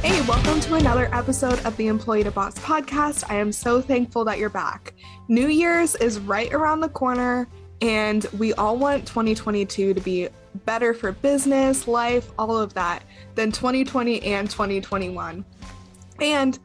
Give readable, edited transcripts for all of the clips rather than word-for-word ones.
Hey, welcome to another episode of the Employee to Boss podcast. I am so thankful that you're back. New Year's is right around the corner, and we all want 2022 to be better for business, life, all of that than 2020 and 2021. And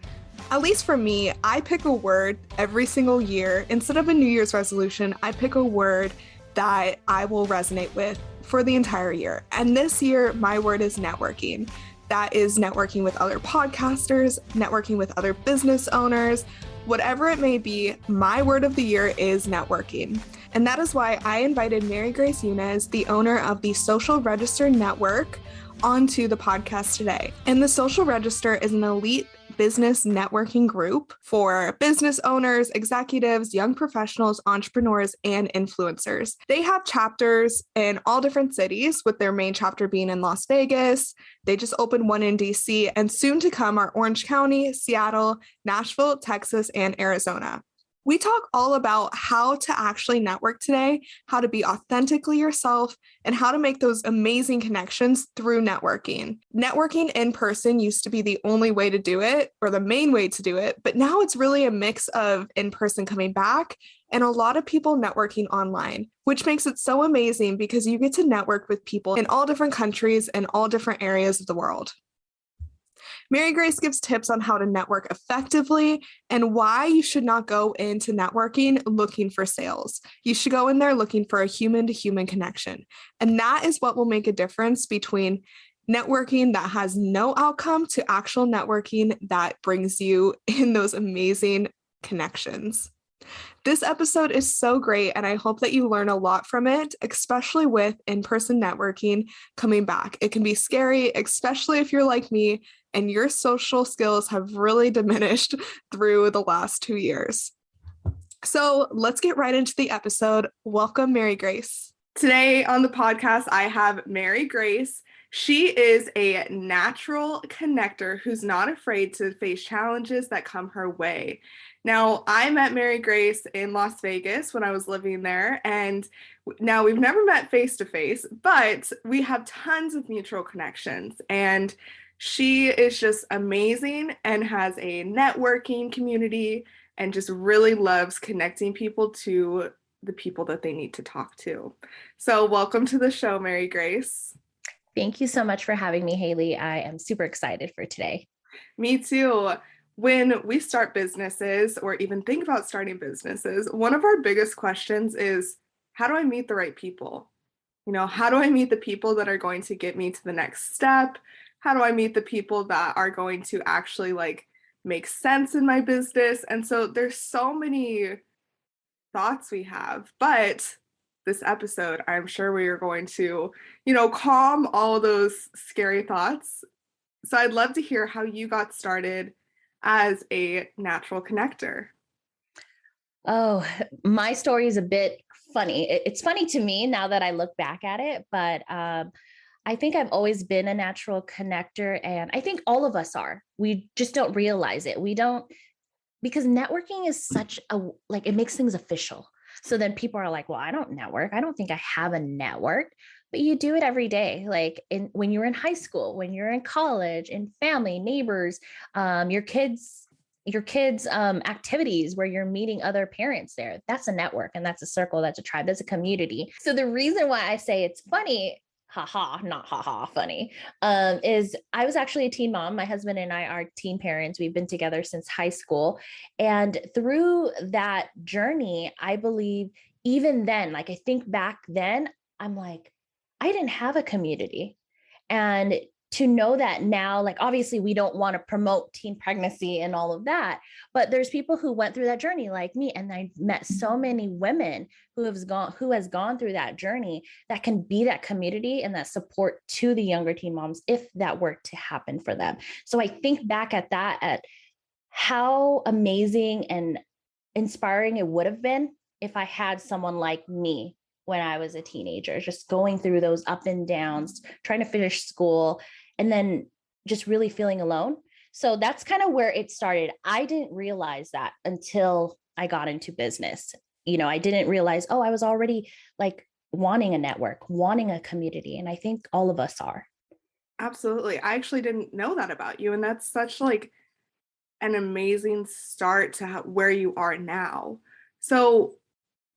at least for me, I pick a word every single year. Instead of a New Year's resolution, I pick a word that I will resonate with for the entire year. And this year, my word is networking. That is networking with other podcasters, networking with other business owners, whatever it may be. My word of the year is networking. And that is why I invited Mary Grace Yniguez, the owner of the Social Register Network, onto the podcast today. And the Social Register is an elite business networking group for business owners, executives, young professionals, entrepreneurs, and influencers. They have chapters in all different cities, with their main chapter being in Las Vegas. They just opened one in DC, and soon to come are Orange County, Seattle, Nashville, Texas, and Arizona. We talk all about how to actually network today, how to be authentically yourself, and how to make those amazing connections through networking. Networking in person used to be the only way to do it, or the main way to do it, but now it's really a mix of in-person coming back and a lot of people networking online, which makes it so amazing because you get to network with people in all different countries and all different areas of the world. Mary Grace gives tips on how to network effectively and why you should not go into networking looking for sales. You should go in there looking for a human-to-human connection. And that is what will make a difference between networking that has no outcome to actual networking that brings you in those amazing connections. This episode is so great, and I hope that you learn a lot from it, especially with in-person networking coming back. It can be scary, especially if you're like me and your social skills have really diminished through the last 2 years. So let's get right into the episode. Welcome, Mary Grace. Today on the podcast, I have Mary Grace. She is a natural connector who's not afraid to face challenges that come her way. Now, I met Mary Grace in Las Vegas when I was living there, and now we've never met face-to-face, but we have tons of mutual connections, and she is just amazing and has a networking community and just really loves connecting people to the people that they need to talk to. So welcome to the show, Mary Grace. Thank you so much for having me, Haley. I am super excited for today. Me too. When we start businesses or even think about starting businesses, one of our biggest questions is, how do I meet the right people? How do I meet the people that are going to get me to the next step? How do I meet the people that are going to actually make sense in my business? And so there's so many thoughts we have, but this episode, I'm sure we are going to, calm all those scary thoughts. So I'd love to hear how you got started as a natural connector. Oh, my story is a bit funny. It's funny to me now that I look back at it, but I think I've always been a natural connector, and I think all of us are. We just don't realize it. We don't, because networking is such it makes things official. So then people are like, well, I don't network. I don't think I have a network, but you do it every day. When you're in high school, when you're in college, in family, neighbors, your kids' activities where you're meeting other parents there. That's a network, and that's a circle, that's a tribe, that's a community. So the reason why I say it's funny, not funny, is I was actually a teen mom. My husband and I are teen parents. We've been together since high school. And through that journey, I believe even then, I think back then, I'm like, I didn't have a community. And to know that now, obviously we don't want to promote teen pregnancy and all of that, but there's people who went through that journey like me. And I met so many women who has gone through that journey that can be that community and that support to the younger teen moms if that were to happen for them. So I think back at that, at how amazing and inspiring it would have been if I had someone like me when I was a teenager, just going through those up and downs, trying to finish school, and then just really feeling alone. So that's kind of where it started. I didn't realize that until I got into business. I didn't realize, I was already wanting a network, wanting a community. And I think all of us are. Absolutely. I actually didn't know that about you. And that's such like an amazing start to where you are now. So,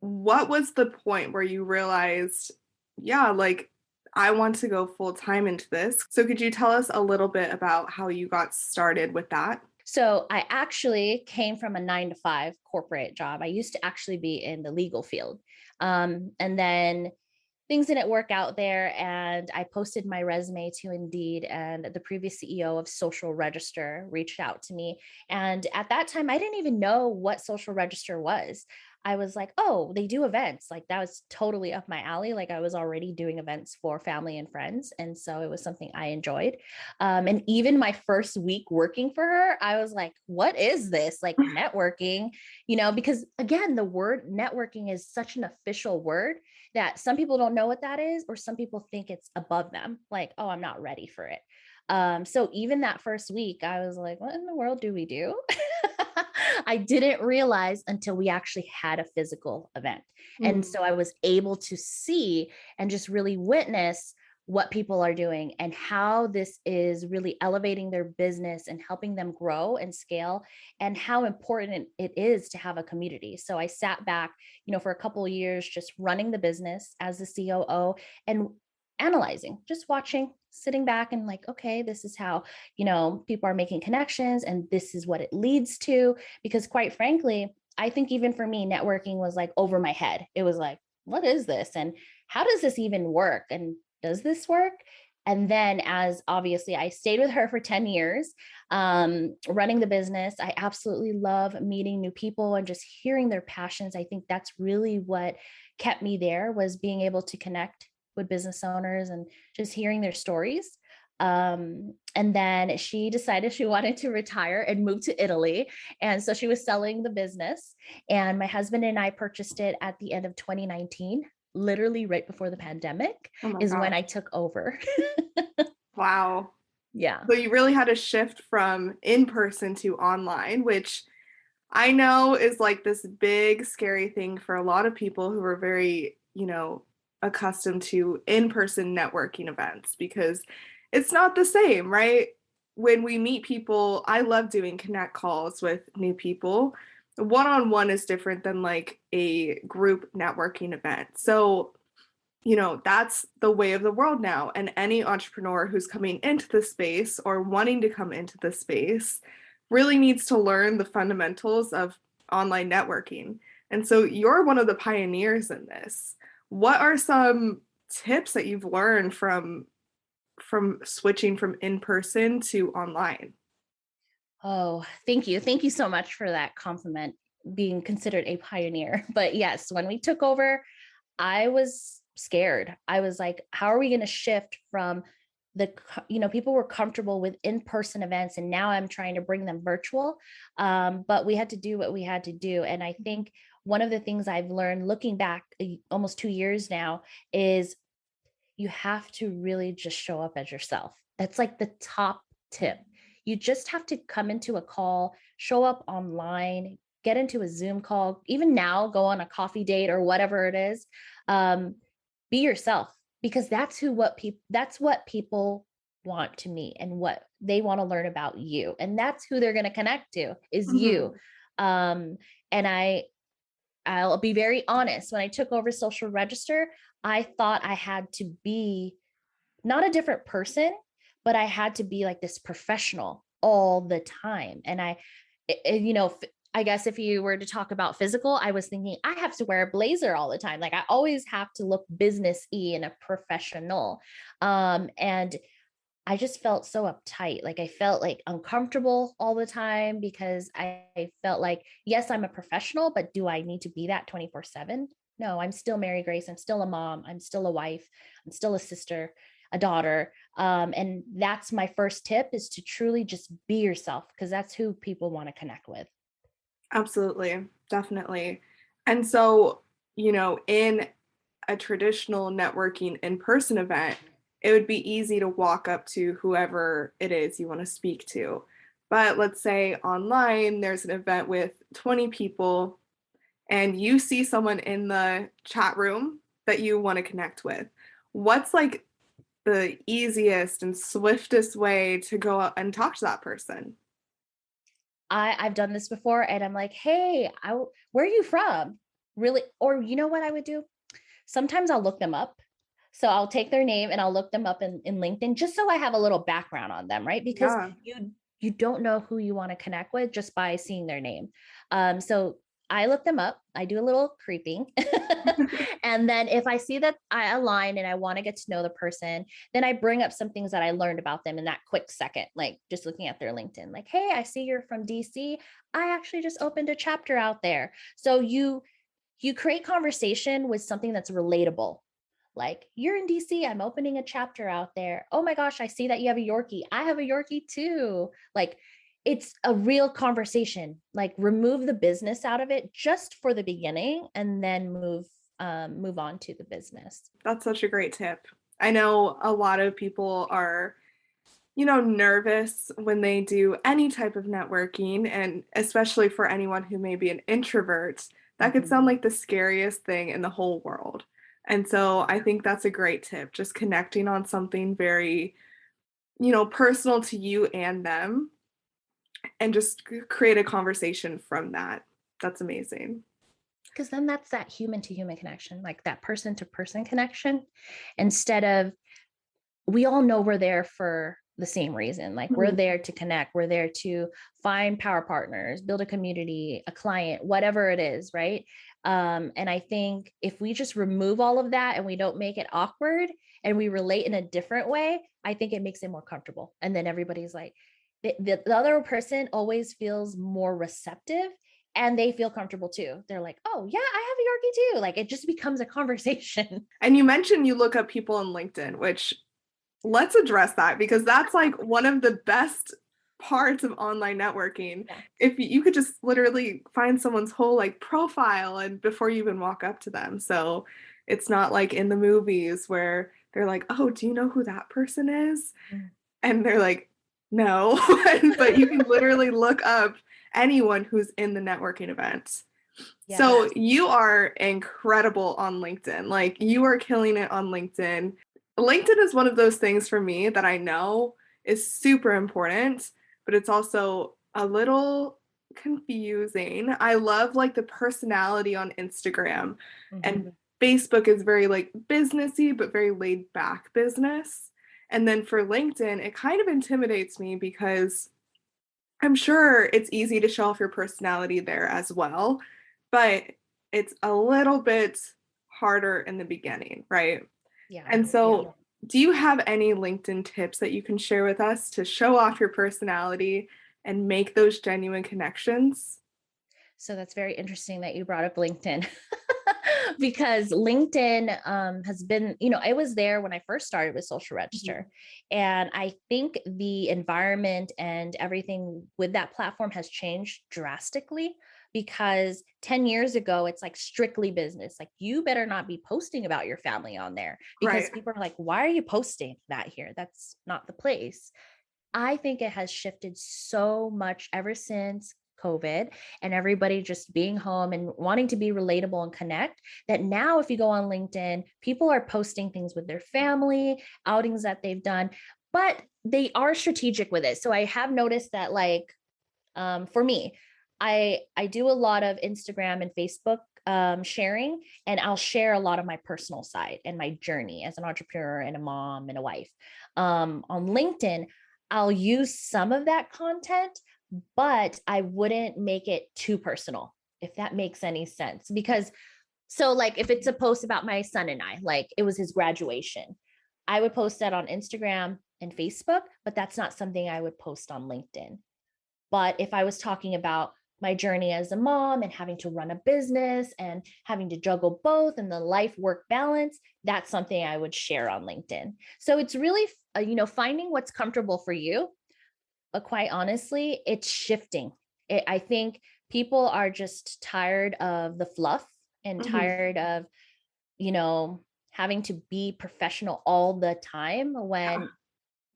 what was the point where you realized, yeah, like I want to go full time into this? So, could you tell us a little bit about how you got started with that? So I actually came from a 9 to 5 corporate job. I used to actually be in the legal field. And then things didn't work out there. And I posted my resume to Indeed, and the previous CEO of Social Register reached out to me. And at that time, I didn't even know what Social Register was. I was like, oh, they do events. Like that was totally up my alley. Like I was already doing events for family and friends. And so it was something I enjoyed. And even my first week working for her, I was like, what is this? Like networking, because again, the word networking is such an official word that some people don't know what that is, or some people think it's above them. Like, oh, I'm not ready for it. So even that first week, I was like, what in the world do we do? I didn't realize until we actually had a physical event. And Mm. so I was able to see and just really witness what people are doing and how this is really elevating their business and helping them grow and scale, and how important it is to have a community. So I sat back, for a couple of years, just running the business as the COO and analyzing, just watching, sitting back and like, okay, this is how, people are making connections and this is what it leads to. Because quite frankly, I think even for me, networking was like over my head. It was like, what is this? And how does this even work? And does this work? And then, as obviously I stayed with her for 10 years, running the business, I absolutely love meeting new people and just hearing their passions. I think that's really what kept me there, was being able to connect with business owners and just hearing their stories. And then she decided she wanted to retire and move to Italy. And so she was selling the business. And my husband and I purchased it at the end of 2019, literally right before the pandemic Oh my is when gosh. I took over. Wow. Yeah. So, you really had to shift from in person to online, which I know is like this big, scary thing for a lot of people who are very, accustomed to in person networking events because it's not the same, right? When we meet people, I love doing connect calls with new people. One on one is different than like a group networking event. So, that's the way of the world now. And any entrepreneur who's coming into the space or wanting to come into the space really needs to learn the fundamentals of online networking. And so you're one of the pioneers in this. What are some tips that you've learned from switching from in person to online? Oh, thank you. Thank you so much for that compliment, being considered a pioneer. But yes, when we took over, I was scared. I was like, how are we going to shift from people were comfortable with in-person events, and now I'm trying to bring them virtual. But we had to do what we had to do. And I think one of the things I've learned looking back almost 2 years now is you have to really just show up as yourself. That's like the top tip. You just have to come into a call, show up online, get into a Zoom call, even now, go on a coffee date or whatever it is. Um, be yourself, because that's what people want to meet and what they want to learn about you. And that's who they're going to connect to, is you. Mhm. Um, and I'll be very honest. When I took over Social Register, I thought I had to be not a different person, but I had to be like this professional all the time. And I guess if you were to talk about physical, I was thinking I have to wear a blazer all the time. Like I always have to look business-y and a professional. And I just felt so uptight. Like I felt like uncomfortable all the time because I felt like, yes, I'm a professional, but do I need to be that 24/7? No, I'm still Mary Grace. I'm still a mom. I'm still a wife. I'm still a sister, a daughter. And that's my first tip, is to truly just be yourself, because that's who people want to connect with. Absolutely, definitely. And so, in a traditional networking in-person event, it would be easy to walk up to whoever it is you want to speak to. But let's say online, there's an event with 20 people and you see someone in the chat room that you want to connect with. What's like the easiest and swiftest way to go out and talk to that person? I've done this before and I'm like, hey, where are you from? Really? Or you know what I would do? Sometimes I'll look them up. So I'll take their name and I'll look them up in LinkedIn just so I have a little background on them, right? Because Yeah. you don't know who you want to connect with just by seeing their name. So I look them up. I do a little creeping. And then if I see that I align and I want to get to know the person, then I bring up some things that I learned about them in that quick second, like just looking at their LinkedIn, like, hey, I see you're from DC. I actually just opened a chapter out there. So you create conversation with something that's relatable. Like, you're in DC, I'm opening a chapter out there. Oh my gosh, I see that you have a Yorkie. I have a Yorkie too. Like, it's a real conversation. Like, remove the business out of it just for the beginning and then move on to the business. That's such a great tip. I know a lot of people are, nervous when they do any type of networking, and especially for anyone who may be an introvert, that could sound like the scariest thing in the whole world. And so I think that's a great tip, just connecting on something very, personal to you and them, and just create a conversation from that. That's amazing. Because then that's that human to human connection, like that person to person connection, instead of, we all know we're there for the same reason. Like, we're Mhm. there to connect, we're there to find power partners, build a community, a client, whatever it is, right? And I think if we just remove all of that and we don't make it awkward and we relate in a different way, I think it makes it more comfortable. And then everybody's like, the other person always feels more receptive and they feel comfortable too. They're like, oh yeah, I have a Yorkie too. Like, it just becomes a conversation. And you mentioned you look up people on LinkedIn, which, let's address that, because that's like one of the best parts of online networking. Yeah. If you could just literally find someone's whole like profile and before you even walk up to them. So it's not like in the movies where they're like, "Oh, do you know who that person is?" Mm. And they're like, "No." But you can literally look up anyone who's in the networking event. Yes. So you are incredible on LinkedIn. Like, you are killing it on LinkedIn. LinkedIn is one of those things for me that I know is super important, but it's also a little confusing. I love like the personality on Instagram, Mhm. and Facebook is very like businessy, but very laid back business. And then for LinkedIn, it kind of intimidates me because I'm sure it's easy to show off your personality there as well, but it's a little bit harder in the beginning, right? Yeah. And Yeah. so, do you have any LinkedIn tips that you can share with us to show off your personality and make those genuine connections? So that's very interesting that you brought up LinkedIn because LinkedIn has been, I was there when I first started with Social Mhm. Register. And I think the environment and everything with that platform has changed drastically because 10 years ago, it's like strictly business. Like, you better not be posting about your family on there because Right. people are like, why are you posting that here? That's not the place. I think it has shifted so much ever since COVID and everybody just being home and wanting to be relatable and connect, that now if you go on LinkedIn, people are posting things with their family, outings that they've done, but they are strategic with it. So I have noticed that, like, for me, I do a lot of Instagram and Facebook sharing, and I'll share a lot of my personal side and my journey as an entrepreneur and a mom and a wife. On LinkedIn, I'll use some of that content, but I wouldn't make it too personal, if that makes any sense. Because, so like, if it's a post about my son and I, like it was his graduation, I would post that on Instagram and Facebook, but that's not something I would post on LinkedIn. But if I was talking about my journey as a mom and having to run a business and having to juggle both and the life work balance, that's something I would share on LinkedIn. So it's really, finding what's comfortable for you. But quite honestly, it's shifting. I think people are just tired of the fluff and Mhm. tired of, you know, having to be professional all the time Yeah. when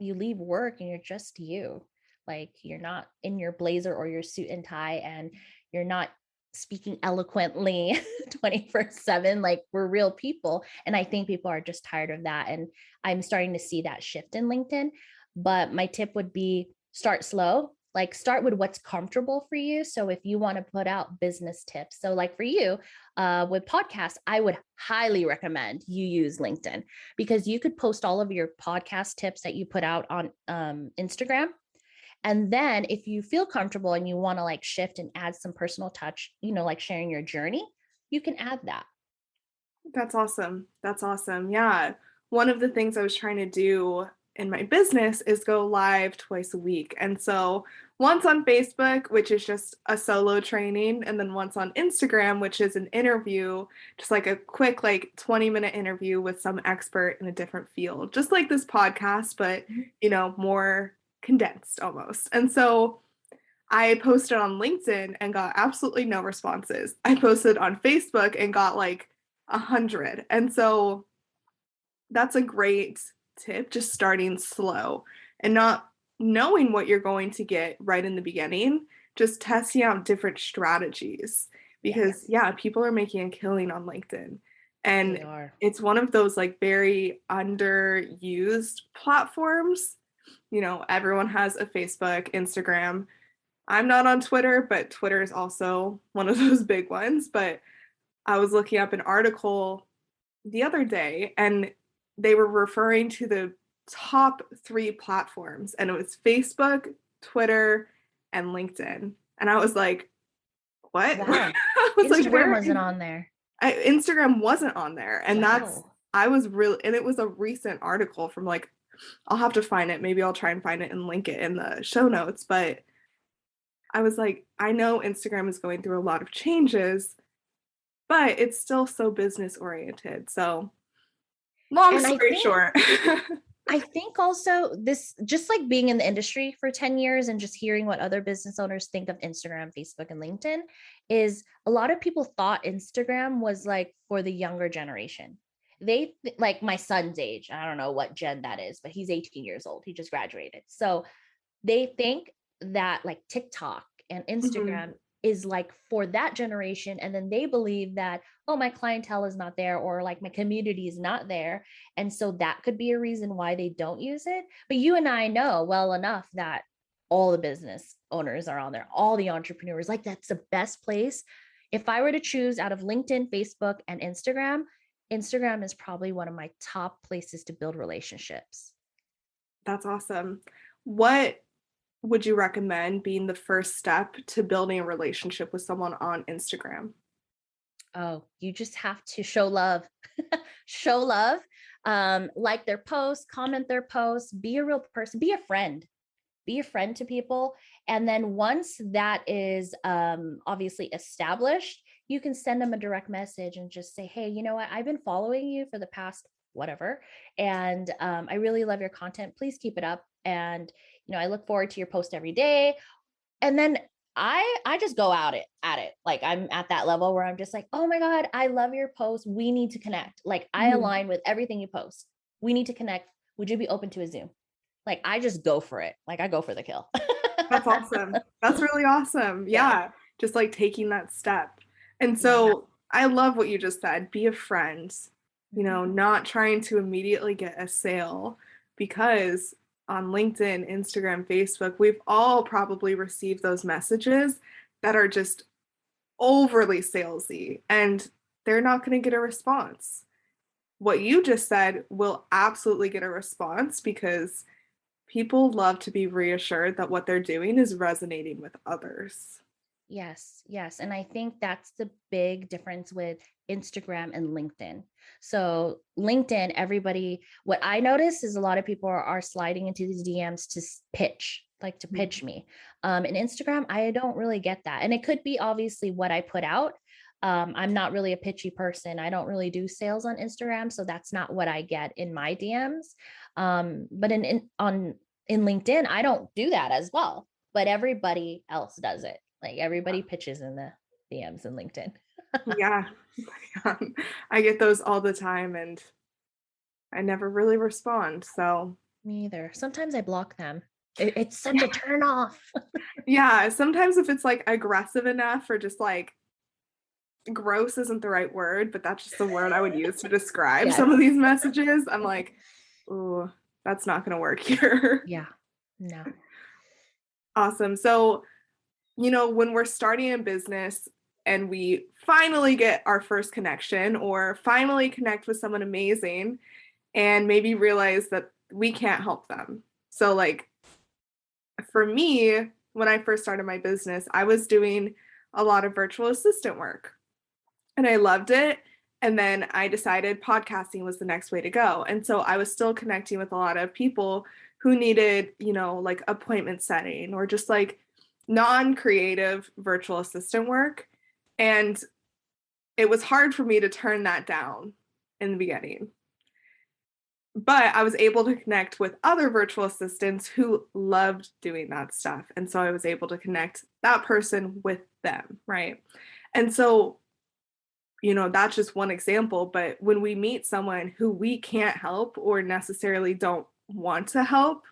you leave work and you're just you. Like, you're not in your blazer or your suit and tie, and you're not speaking eloquently 24/7. Like, we're real people. And I think people are just tired of that. And I'm starting to see that shift in LinkedIn. But my tip would be start slow, like start with what's comfortable for you. So if you want to put out business tips, so like for you with podcasts, I would highly recommend you use LinkedIn, because you could post all of your podcast tips that you put out on Instagram. And then if you feel comfortable and you want to like shift and add some personal touch, like sharing your journey, you can add that. That's awesome. That's awesome. Yeah. One of the things I was trying to do in my business is go live twice a week. And so once on Facebook, which is just a solo training, and then once on Instagram, which is an interview, just like a quick, like 20-minute interview with some expert in a different field, just like this podcast, but, more condensed almost. And so I posted on LinkedIn and got absolutely no responses. I posted on Facebook and got like 100. And so that's a great tip, just starting slow and not knowing what you're going to get right in the beginning, just testing out different strategies because, Yes, yeah, people are making a killing on LinkedIn. they And are. it's one of those like very underused platforms. Everyone has a Facebook, Instagram. I'm not on Twitter, but Twitter is also one of those big ones. But I was looking up an article the other day and they were referring to the top 3 platforms, and it was Facebook, Twitter, and LinkedIn. And I was like, what? Wow. I was like, Instagram where wasn't is on there. Instagram wasn't on there. And Wow. I was really, and it was a recent article from like, I'll have to find it. Maybe I'll try and find it and link it in the show notes. But I was like, I know Instagram is going through a lot of changes, but it's still so business oriented. So, long And I story think short. I think also this, just like being in the industry for 10 years and just hearing what other business owners think of Instagram, Facebook, and LinkedIn, is a lot of people thought Instagram was like for the younger generation. Like my son's age, I don't know what gen that is, but he's 18 years old. He just graduated. So they think that like TikTok and Mhm. Instagram is like for that generation. And then they believe that, oh, my clientele is not there, or like my community is not there. And so that could be a reason why they don't use it. But you and I know well enough that all the business owners are on there, all the entrepreneurs, like that's the best place. If I were to choose out of LinkedIn, Facebook, and Instagram, Instagram is probably one of my top places to build relationships. That's awesome. What would you recommend being the first step to building a relationship with someone on Instagram? Oh, you just have to show love. Show love. Like their posts, comment their posts, be a real person, be a friend. Be a friend to people. And then once that is obviously established, you can send them a direct message and just say, hey, you know what? I've been following you for the past whatever. And I really love your content. Please keep it up. And, I look forward to your post every day. And then I just go out at it. Like I'm at that level where I'm just like, oh my God, I love your post. We need to connect. Like I Mhm. align with everything you post. We need to connect. Would you be open to a Zoom? Like I just go for it. Like I go for the kill. That's awesome. That's really awesome. Yeah. Yeah, just like taking that step. And Yeah. so I love what you just said. Be a friend, Mhm. not trying to immediately get a sale because on LinkedIn, Instagram, Facebook, we've all probably received those messages that are just overly salesy and they're not going to get a response. What you just said will absolutely get a response because people love to be reassured that what they're doing is resonating with others. Yes, yes. And I think that's the big difference with Instagram and LinkedIn. So, LinkedIn, everybody, what I notice is a lot of people are sliding into these DMs to pitch, like to Mhm. pitch me. In Instagram, I don't really get that. And it could be obviously what I put out. I'm not really a pitchy person. I don't really do sales on Instagram. So, that's not what I get in my DMs. But in LinkedIn, I don't do that as well, but everybody else does it. Like everybody pitches in the DMs and LinkedIn. Yeah. I get those all the time and I never really respond. So, Me either. Sometimes I block them. It's such a turn off. yeah, sometimes if it's like aggressive enough or just like gross isn't the right word, but that's just the word I would use to describe Yes. some of these messages. I'm like, ooh, that's not going to work here. Yeah. No. Awesome. So, when we're starting a business and we finally get our first connection or finally connect with someone amazing and maybe realize that we can't help them. So, like, for me, when I first started my business, I was doing a lot of virtual assistant work and I loved it. And then I decided podcasting was the next way to go. And so I was still connecting with a lot of people who needed, like appointment setting or just like non-creative virtual assistant work. And it was hard for me to turn that down in the beginning. But I was able to connect with other virtual assistants who loved doing that stuff. And so I was able to connect that person with them, right? And so, that's just one example. But when we meet someone who we can't help or necessarily don't want to help,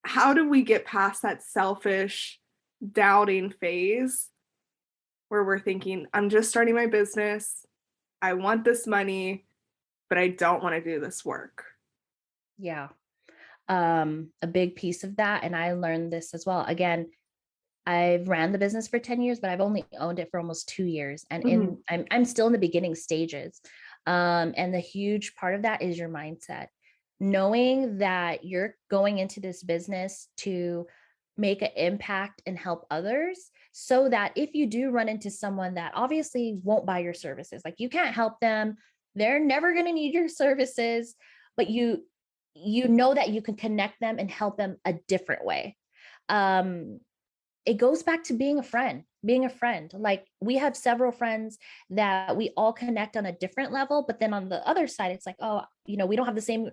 how do we get past that selfish, doubting phase where we're thinking, I'm just starting my business, I want this money, but I don't want to do this work? Yeah. A big piece of that. And I learned this as well. Again, I've ran the business for 10 years, but I've only owned it for almost 2 years. And I'm still in the beginning stages. And the huge part of that is your mindset. Knowing that you're going into this business to make an impact and help others, so that if you do run into someone that obviously won't buy your services, like you can't help them, they're never going to need your services, but you know that you can connect them and help them a different way. It goes back to being a friend. Like we have several friends that we all connect on a different level, but then on the other side, it's like, oh, we don't have the same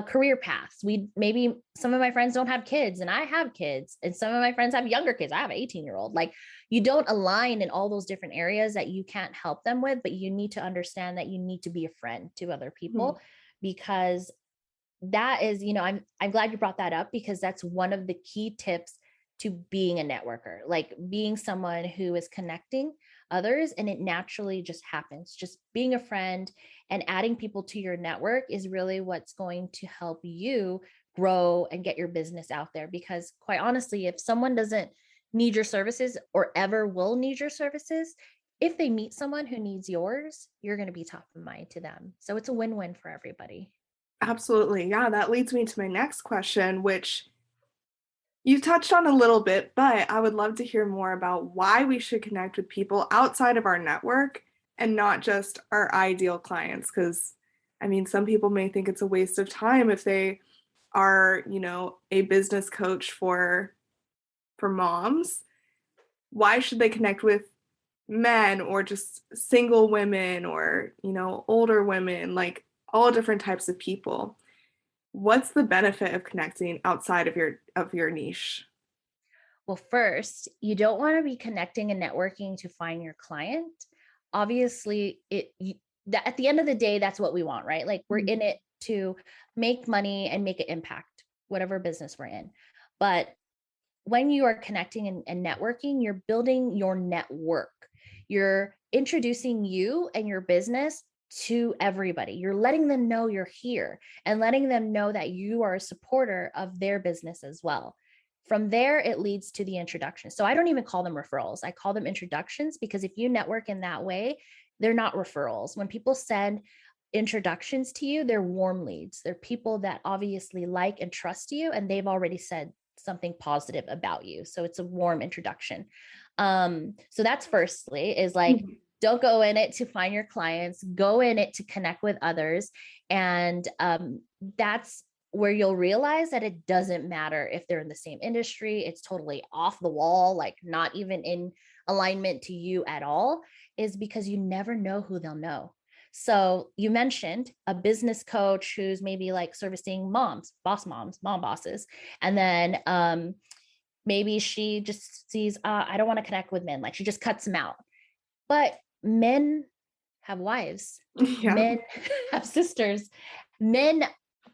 career paths. Maybe some of my friends don't have kids and I have kids, and some of my friends have younger kids. I have an 18-year-old. Like you don't align in all those different areas that you can't help them with, but you need to understand that you need to be a friend to other people, because that is, I'm glad you brought that up, because that's one of the key tips to being a networker, like being someone who is connecting others, and it naturally just happens. Just being a friend and adding people to your network is really what's going to help you grow and get your business out there. Because quite honestly, if someone doesn't need your services or ever will need your services, if they meet someone who needs yours, you're going to be top of mind to them. So it's a win-win for everybody. Absolutely. Yeah, that leads me to my next question, which you touched on a little bit, but I would love to hear more about why we should connect with people outside of our network and not just our ideal clients. Because, I mean, some people may think it's a waste of time if they are, a business coach for moms. Why should they connect with men or just single women or, older women, like all different types of people? What's the benefit of connecting outside of your niche? Well, first, you don't want to be connecting and networking to find your client. Obviously, that at the end of the day, that's what we want, right? Like we're in it to make money and make an impact, whatever business we're in. But when you are connecting and networking, you're building your network. You're introducing you and your business to everybody. You're letting them know you're here and letting them know that you are a supporter of their business as well. From there, it leads to the introduction. So I don't even call them referrals. I call them introductions, because if you network in that way, they're not referrals. When people send introductions to you, they're warm leads. They're people that obviously like and trust you, and they've already said something positive about you. So it's a warm introduction. So that's firstly is like, don't go in it to find your clients, go in it to connect with others. And that's where you'll realize that it doesn't matter if they're in the same industry. It's totally off the wall, like not even in alignment to you at all, is because you never know who they'll know. So you mentioned a business coach who's maybe like servicing moms, mom bosses. And then maybe she just sees, I don't want to connect with men. Like she just cuts them out. But men have wives, Yeah. men have sisters, men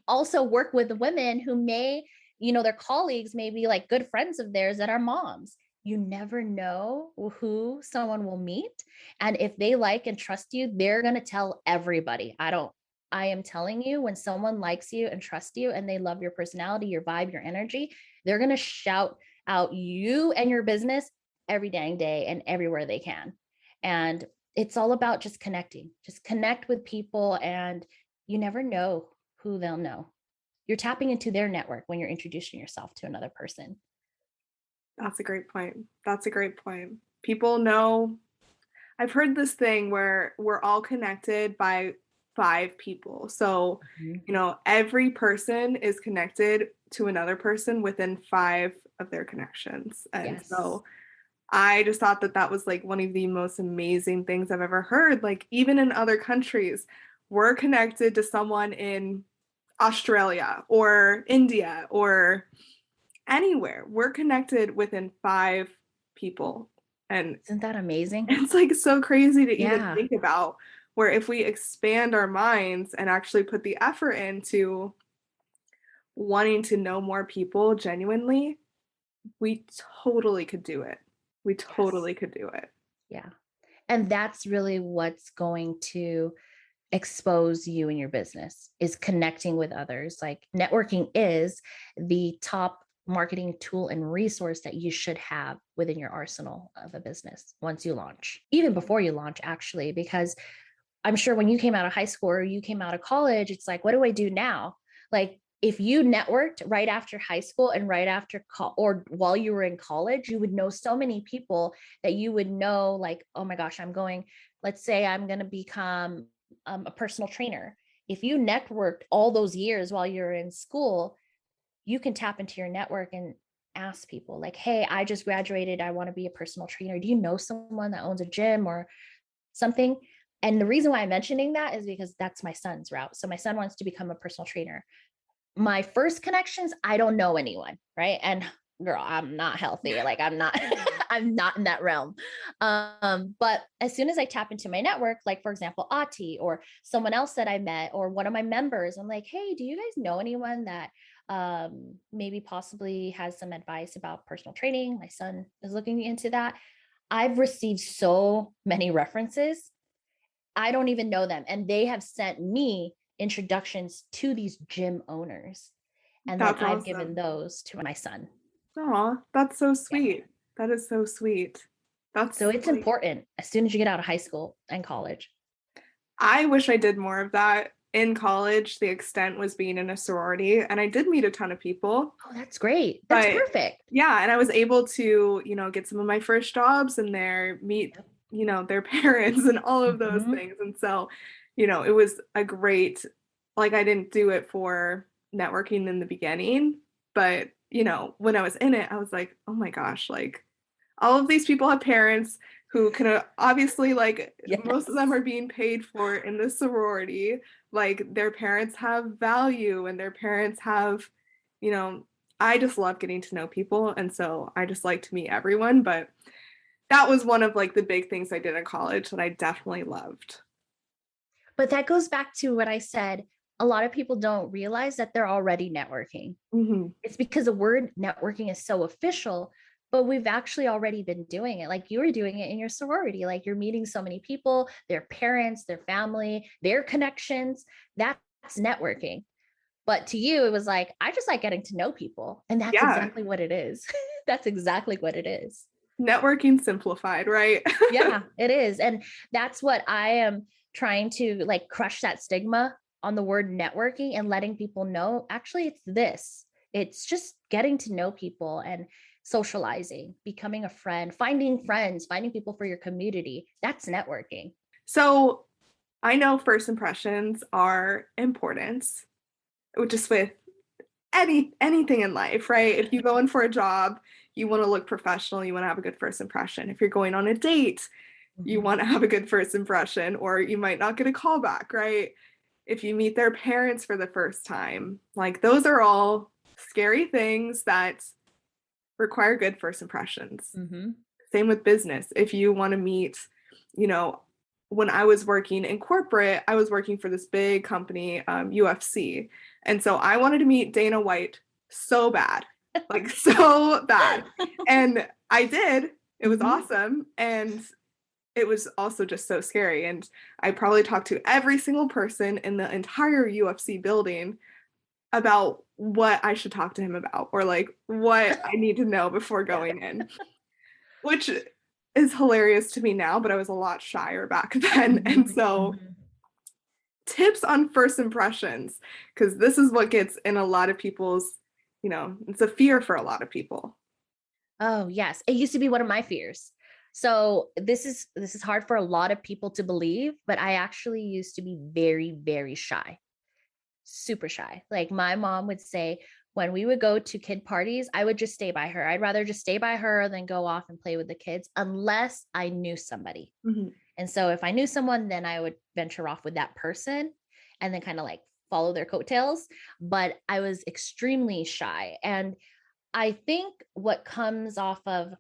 also work with women who may, their colleagues may be like good friends of theirs that are moms. you never know who someone will meet. And if they like and trust you, they're going to tell everybody. I am telling you, when someone likes you and trusts you and they love your personality, your vibe, your energy, they're going to shout out you and your business every dang day and everywhere they can. And it's all about just connecting, just connect with people, and you never know who they'll know. You're tapping into their network when you're introducing yourself to another person. That's a great point. That's a great point. People know. I've heard this thing where we're all connected by 5 people. So, Mhm. every person is connected to another person within 5 of their connections. And Yes. so I just thought that that was like one of the most amazing things I've ever heard. Like, even in other countries, we're connected to someone in Australia or India or anywhere. We're connected within 5 people. And Isn't that amazing? it's like so crazy to even Yeah. think about, where if we expand our minds and actually put the effort into wanting to know more people genuinely, we totally could do it. We Yes. totally could do it. Yeah. And that's really what's going to expose you and your business, is connecting with others. Like, networking is the top marketing tool and resource that you should have within your arsenal of a business once you launch, even before you launch, actually, because I'm sure when you came out of high school or you came out of college, it's like, what do I do now? Like, if you networked right after high school and right after or while you were in college, you would know so many people that you would know, like, oh my gosh, let's say I'm going to become a personal trainer. If you networked all those years while you're in school, you can tap into your network and ask people, like, hey, I just graduated. I want to be a personal trainer. Do you know someone that owns a gym or something? And the reason why I'm mentioning that is because that's my son's route. So my son wants to become a personal trainer. My first connections, I don't know anyone, right? And girl, I'm not healthy. Like, I'm not, I'm not in that realm. But as soon as I tap into my network, like for example, Ati or someone else that I met or one of my members, I'm like, hey, do you guys know anyone that maybe possibly has some advice about personal training? My son is looking into that. I've received so many references. I don't even know them. And they have sent me introductions to these gym owners. And then That's I've given awesome. those to my son. Aw, that's so Yeah. sweet. That is so sweet. So That's it's like, important as soon as you get out of high school and college. I wish I did more of that. In college, the extent was being in a sorority, and I did meet a ton of people. Oh, that's great. That's But perfect. yeah, and I was able to, get some of my first jobs in there, meet, Yep. their parents and all of those Mhm. things. And so, it was a great, like, I didn't do it for networking in the beginning, but, when I was in it, I was like, oh my gosh, like, all of these people have parents who can obviously, like, most of them Yes. are being paid for in this sorority. Like, their parents have value and their parents have, you know, I just love getting to know people. And so I just like to meet everyone. But that was one of like the big things I did in college that I definitely loved. But that goes back to what I said. A lot of people don't realize that they're already networking. Hmm. It's because the word networking is so official, but we've actually already been doing it. Like, you were doing it in your sorority. Like, you're meeting so many people, their parents, their family, their connections. That's networking. But to you, it was like, I just like getting to know people. And that's Yeah. exactly what it is. That's exactly what it is. Networking simplified, right? Yeah, it is. And that's what I am trying to, like, crush that stigma on the word networking and letting people know, actually, it's this. It's just getting to know people and socializing, becoming a friend, finding friends, finding people for your community. That's networking. So I know first impressions are important, just with anything in life, right? If you go in for a job, you want to look professional, you want to have a good first impression. If you're going on a date, you Mhm. want to have a good first impression, or you might not get a call back, right? If you meet their parents for the first time, like, those are all scary things that require good first impressions. Mhm. Same with business. If you want to meet, you know, when I was working in corporate, I was working for this big company, UFC. And so I wanted to meet Dana White so bad. like so bad. And I did. It was awesome. And it was also just so scary. And I probably talked to every single person in the entire UFC building about what I should talk to him about, or like what I need to know before going in, which is hilarious to me now, but I was a lot shyer back then. And so tips on first impressions, because this is what gets in a lot of people's, it's a fear for a lot of people. Oh, yes. It used to be one of my fears. So this is hard for a lot of people to believe, but I actually used to be very, very shy. Super shy. Like my mom would say when we would go to kid parties, I would just stay by her. I'd rather just stay by her than go off and play with the kids unless I knew somebody. And so if I knew someone, then I would venture off with that person and then kind of like follow their coattails. But I was extremely shy. And I think what comes off of,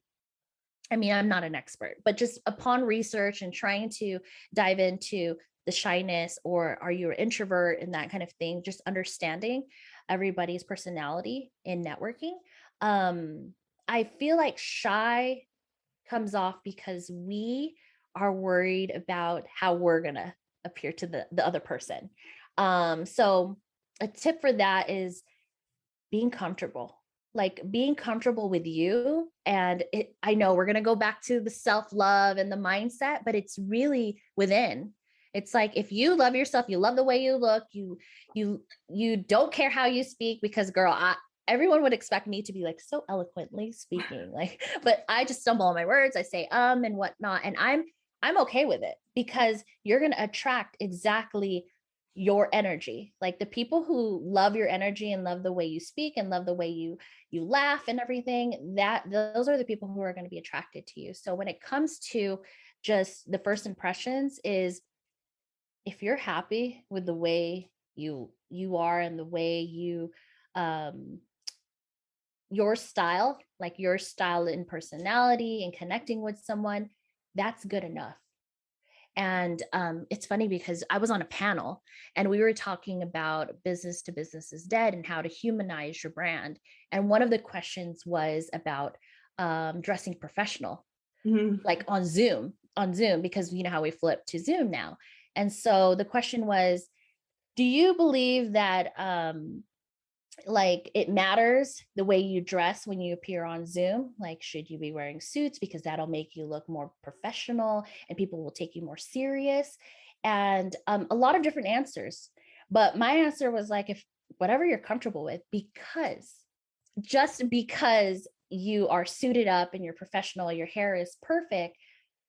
I mean, I'm not an expert, but just upon research and trying to dive into the shyness, or are you an introvert and that kind of thing, just understanding everybody's personality in networking. I feel like shy comes off because we are worried about how we're going to appear to the other person. So a tip for that is being comfortable, like being comfortable with you. And I know we're going to go back to the self-love and the mindset, but it's really within. It's like, if you love yourself, you love the way you look, you don't care how you speak, because girl, everyone would expect me to be like so eloquently speaking, like, but I just stumble on my words. I say, and whatnot. And I'm okay with it, because you're going to attract exactly your energy. Like the people who love your energy and love the way you speak and love the way you laugh and everything, those are the people who are going to be attracted to you. So when it comes to just the first impressions, is if you're happy with the way you are and the way your style, like your style in personality and connecting with someone, that's good enough. And it's funny because I was on a panel and we were talking about business to business is dead and how to humanize your brand. And one of the questions was about dressing professional, like on Zoom, because you know how we flip to Zoom now. And so the question was, do you believe that like it matters the way you dress when you appear on Zoom? Like, should you be wearing suits because that'll make you look more professional and people will take you more serious? And a lot of different answers. But my answer was like, if whatever you're comfortable with, just because you are suited up and you're professional, your hair is perfect,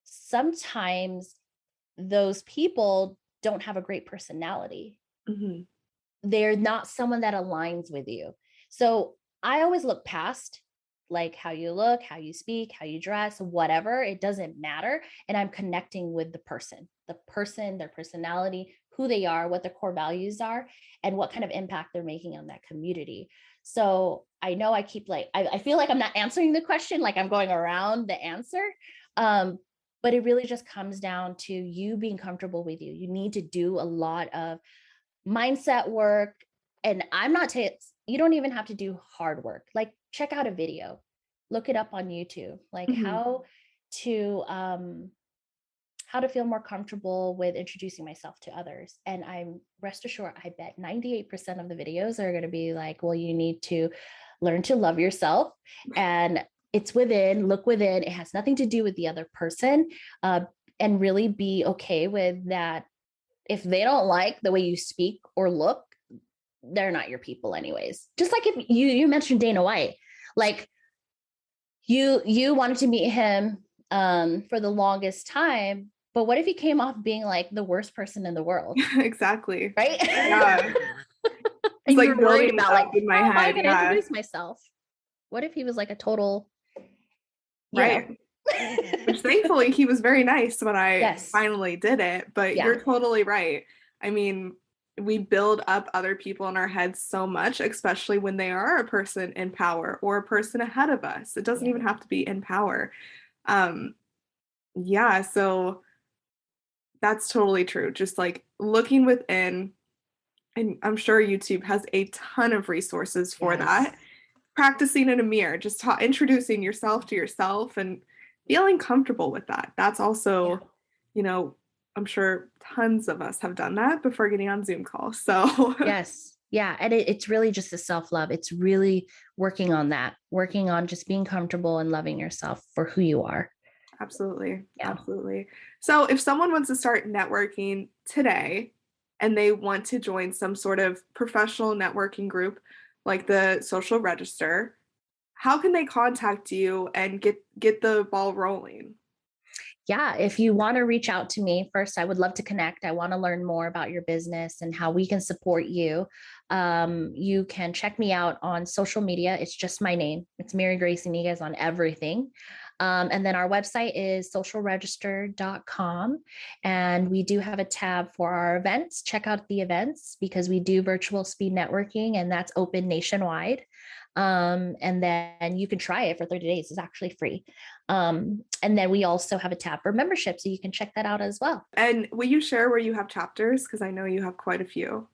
sometimes those people don't have a great personality. They're not someone that aligns with you. So I always look past like how you look, how you speak, how you dress, whatever, it doesn't matter. And I'm connecting with the person, their personality, who they are, what their core values are, and what kind of impact they're making on that community. So I know I keep like, I feel like I'm not answering the question, like I'm going around the answer. But it really just comes down to you being comfortable with you. You need to do a lot of mindset work. And I'm not you don't even have to do hard work. Like check out a video, look it up on YouTube, like how to feel more comfortable with introducing myself to others. And I'm rest assured, I bet 98% of the videos are going to be like, well, you need to learn to love yourself, and it's within, look within. It has nothing to do with the other person, and really be okay with that. If they don't like the way you speak or look, they're not your people anyways. Just like if you mentioned Dana White, like you wanted to meet him for the longest time, but what if he came off being like the worst person in the world? Exactly. Right? Yeah. And like you were worried about like, in my how am I head, going to introduce myself? What if he was like a total, right? Which thankfully he was very nice when I finally did it. But you're totally right. I mean, we build up other people in our heads so much, especially when they are a person in power or a person ahead of us. It doesn't even have to be in power. So that's totally true. Just like looking within, and I'm sure YouTube has a ton of resources for that. practicing in a mirror, just introducing yourself to yourself and feeling comfortable with that. That's also, I'm sure tons of us have done that before getting on Zoom calls. So Yes. Yeah. And it's really just the self-love. It's really working on that, working on just being comfortable and loving yourself for who you are. Absolutely. Yeah. Absolutely. So if someone wants to start networking today and they want to join some sort of professional networking group like the Social Register, how can they contact you and get the ball rolling? Yeah, if you want to reach out to me, first, I would love to connect. I want to learn more about your business and how we can support you. You can check me out on social media. It's just my name. It's Mary Grace Yniguez on everything. And then our website is socialregister.com. And we do have a tab for our events. Check out the events because we do virtual speed networking and that's open nationwide. And then you can try it for 30 days. It's actually free. And then we also have a tab for membership. So you can check that out as well. And will you share where you have chapters? Because I know you have quite a few.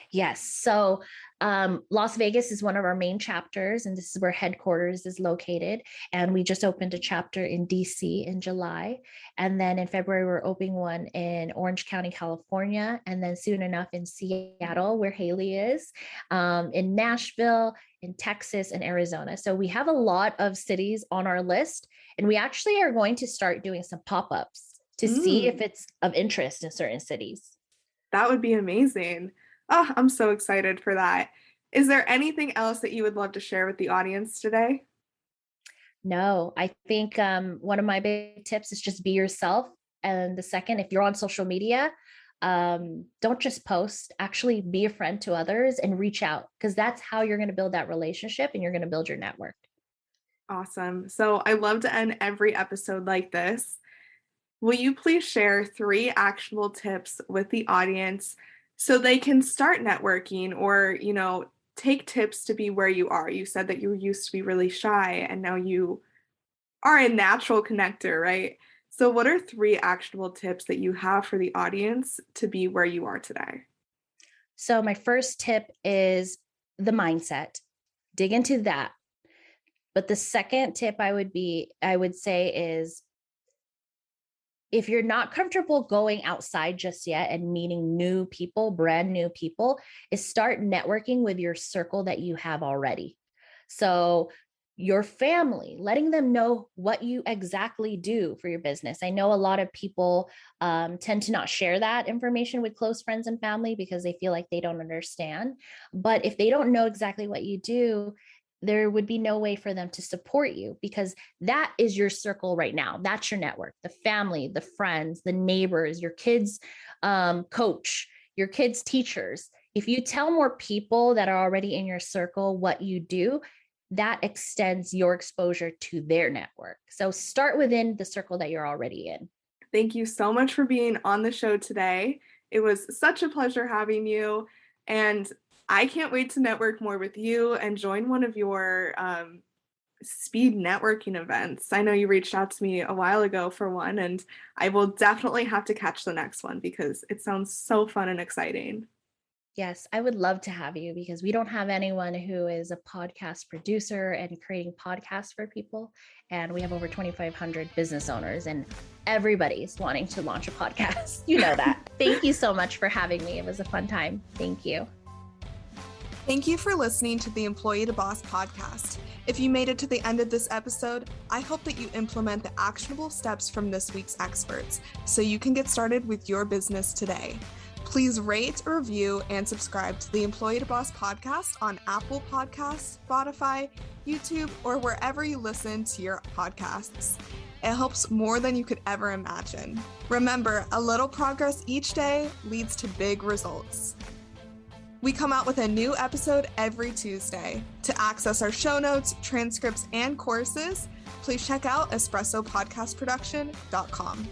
Yes. So Las Vegas is one of our main chapters, and this is where headquarters is located. And we just opened a chapter in DC in July. And then in February, we're opening one in Orange County, California. And then soon enough in Seattle, where Haley is, in Nashville, in Texas, and Arizona. So we have a lot of cities on our list. And we actually are going to start doing some pop-ups to see if it's of interest in certain cities. That would be amazing. Oh, I'm so excited for that. Is there anything else that you would love to share with the audience today? No, I think one of my big tips is just be yourself. And the second, if you're on social media, don't just post, actually be a friend to others and reach out because that's how you're going to build that relationship and you're going to build your network. Awesome. So I love to end every episode like this. Will you please share 3 actionable tips with the audience so they can start networking or, take tips to be where you are? You said that you used to be really shy and now you are a natural connector, right? So what are 3 actionable tips that you have for the audience to be where you are today? So my first tip is the mindset. Dig into that. But the second tip I would say is if you're not comfortable going outside just yet and meeting new people, brand new people, is start networking with your circle that you have already. So your family, letting them know what you exactly do for your business. I know a lot of people tend to not share that information with close friends and family because they feel like they don't understand. But if they don't know exactly what you do, there would be no way for them to support you because that is your circle right now. That's your network, the family, the friends, the neighbors, your kids' coach, your kids' teachers. If you tell more people that are already in your circle what you do, that extends your exposure to their network. So start within the circle that you're already in. Thank you so much for being on the show today. It was such a pleasure having you. And I can't wait to network more with you and join one of your speed networking events. I know you reached out to me a while ago for one, and I will definitely have to catch the next one because it sounds so fun and exciting. Yes, I would love to have you because we don't have anyone who is a podcast producer and creating podcasts for people. And we have over 2,500 business owners and everybody's wanting to launch a podcast. You know that. Thank you so much for having me. It was a fun time. Thank you. Thank you for listening to the Employee to Boss podcast. If you made it to the end of this episode, I hope that you implement the actionable steps from this week's experts so you can get started with your business today. Please rate, review, and subscribe to the Employee to Boss podcast on Apple Podcasts, Spotify, YouTube, or wherever you listen to your podcasts. It helps more than you could ever imagine. Remember, a little progress each day leads to big results. We come out with a new episode every Tuesday. To access our show notes, transcripts, and courses, please check out espressopodcastproduction.com.